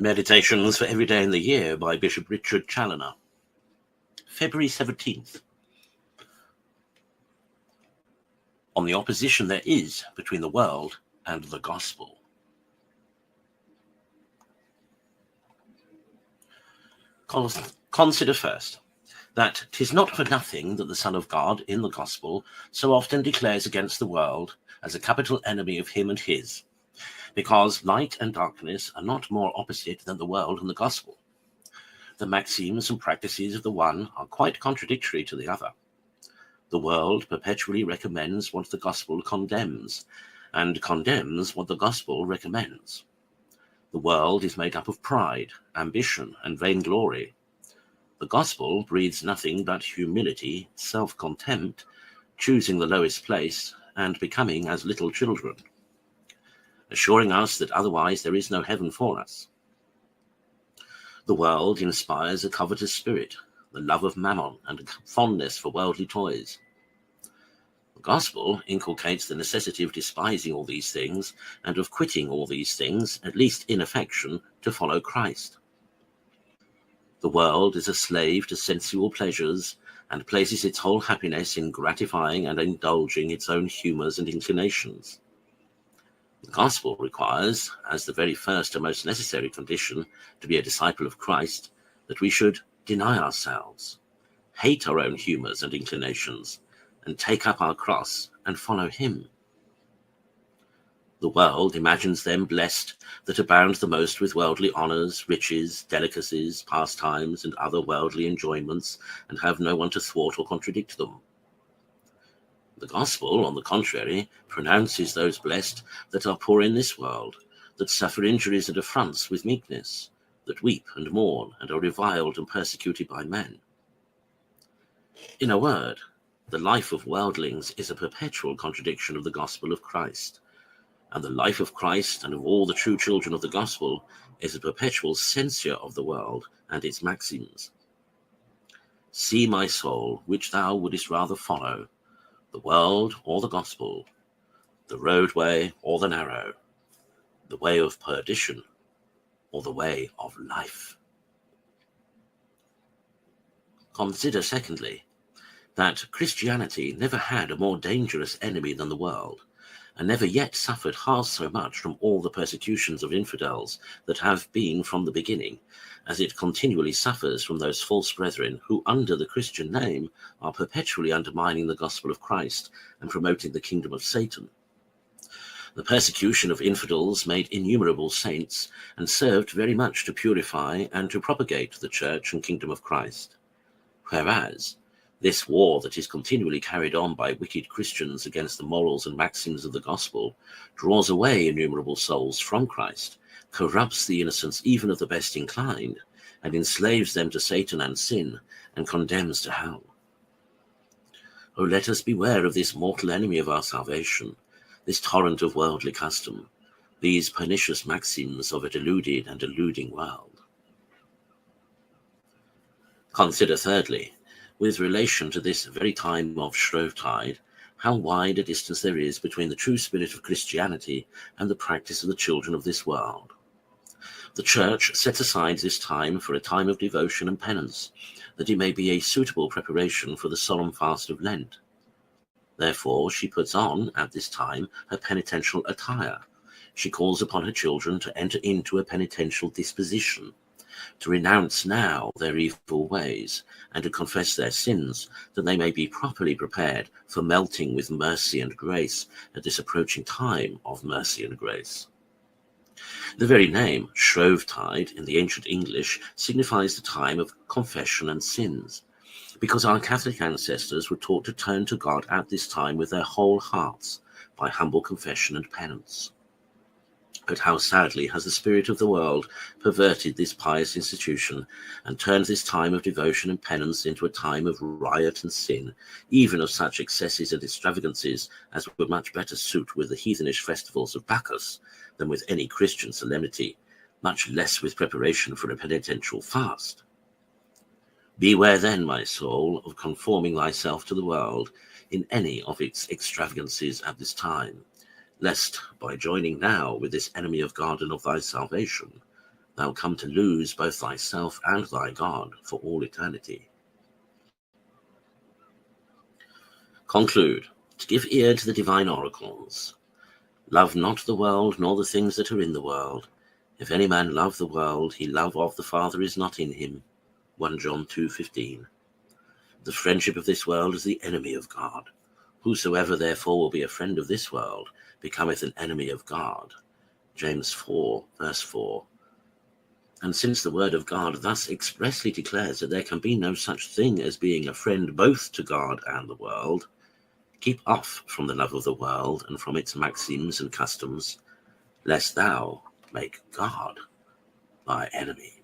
Meditations for Every Day in the Year by Bishop Richard Challoner. February 17th. On the opposition there is between the world and the gospel. Consider first that 'tis not for nothing that the Son of God in the gospel so often declares against the world as a capital enemy of him and his, because light and darkness are not more opposite than the world and the gospel. The maxims and practices of the one are quite contradictory to the other. The world perpetually recommends what the gospel condemns, and condemns what the gospel recommends. The world is made up of pride, ambition, and vainglory. The gospel breathes nothing but humility, self-contempt, choosing the lowest place, and becoming as little children, assuring us that otherwise there is no heaven for us. The world inspires a covetous spirit, the love of mammon, and a fondness for worldly toys. The gospel inculcates the necessity of despising all these things and of quitting all these things, at least in affection, to follow Christ. The world is a slave to sensual pleasures and places its whole happiness in gratifying and indulging its own humors and inclinations. The gospel requires, as the very first and most necessary condition to be a disciple of Christ, that we should deny ourselves, hate our own humors and inclinations, and take up our cross and follow him. The world imagines them blessed that abound the most with worldly honors, riches, delicacies, pastimes, and other worldly enjoyments, and have no one to thwart or contradict them. The gospel, on the contrary, pronounces those blessed that are poor in this world, that suffer injuries and affronts with meekness, that weep and mourn, and are reviled and persecuted by men. In a word, the life of worldlings is a perpetual contradiction of the gospel of Christ, and the life of Christ and of all the true children of the gospel is a perpetual censure of the world and its maxims. See, my soul, which thou wouldest rather follow, the world or the gospel, the roadway or the narrow, the way of perdition or the way of life. Consider, secondly, that Christianity never had a more dangerous enemy than the world, and never yet suffered half so much from all the persecutions of infidels that have been from the beginning, as it continually suffers from those false brethren who, under the Christian name, are perpetually undermining the gospel of Christ and promoting the kingdom of Satan. The persecution of infidels made innumerable saints and served very much to purify and to propagate the church and kingdom of Christ. Whereas this war that is continually carried on by wicked Christians against the morals and maxims of the gospel draws away innumerable souls from Christ, corrupts the innocence even of the best inclined, and enslaves them to Satan and sin, and condemns to hell. Oh, let us beware of this mortal enemy of our salvation, this torrent of worldly custom, these pernicious maxims of a deluded and deluding world. Consider thirdly, with relation to this very time of Shrovetide, how wide a distance there is between the true spirit of Christianity and the practice of the children of this world. The Church sets aside this time for a time of devotion and penance, that it may be a suitable preparation for the solemn fast of Lent. Therefore, she puts on, at this time, her penitential attire. She calls upon her children to enter into a penitential disposition, to renounce now their evil ways, and to confess their sins, that they may be properly prepared for melting with mercy and grace at this approaching time of mercy and grace. The very name, Shrovetide, in the ancient English, signifies the time of confession and sins, because our Catholic ancestors were taught to turn to God at this time with their whole hearts, by humble confession and penance. But how sadly has the spirit of the world perverted this pious institution, and turned this time of devotion and penance into a time of riot and sin, even of such excesses and extravagances as would much better suit with the heathenish festivals of Bacchus than with any Christian solemnity, much less with preparation for a penitential fast. Beware then, my soul, of conforming thyself to the world in any of its extravagances at this time, lest, by joining now with this enemy of God and of thy salvation, thou come to lose both thyself and thy God for all eternity. Conclude. To give ear to the divine oracles. Love not the world, nor the things that are in the world. If any man love the world, he love of the Father is not in him. 1 John 2:15. The friendship of this world is the enemy of God. Whosoever therefore will be a friend of this world becometh an enemy of God. James 4, verse 4. And since the word of God thus expressly declares that there can be no such thing as being a friend both to God and the world, keep off from the love of the world and from its maxims and customs, lest thou make God thy enemy.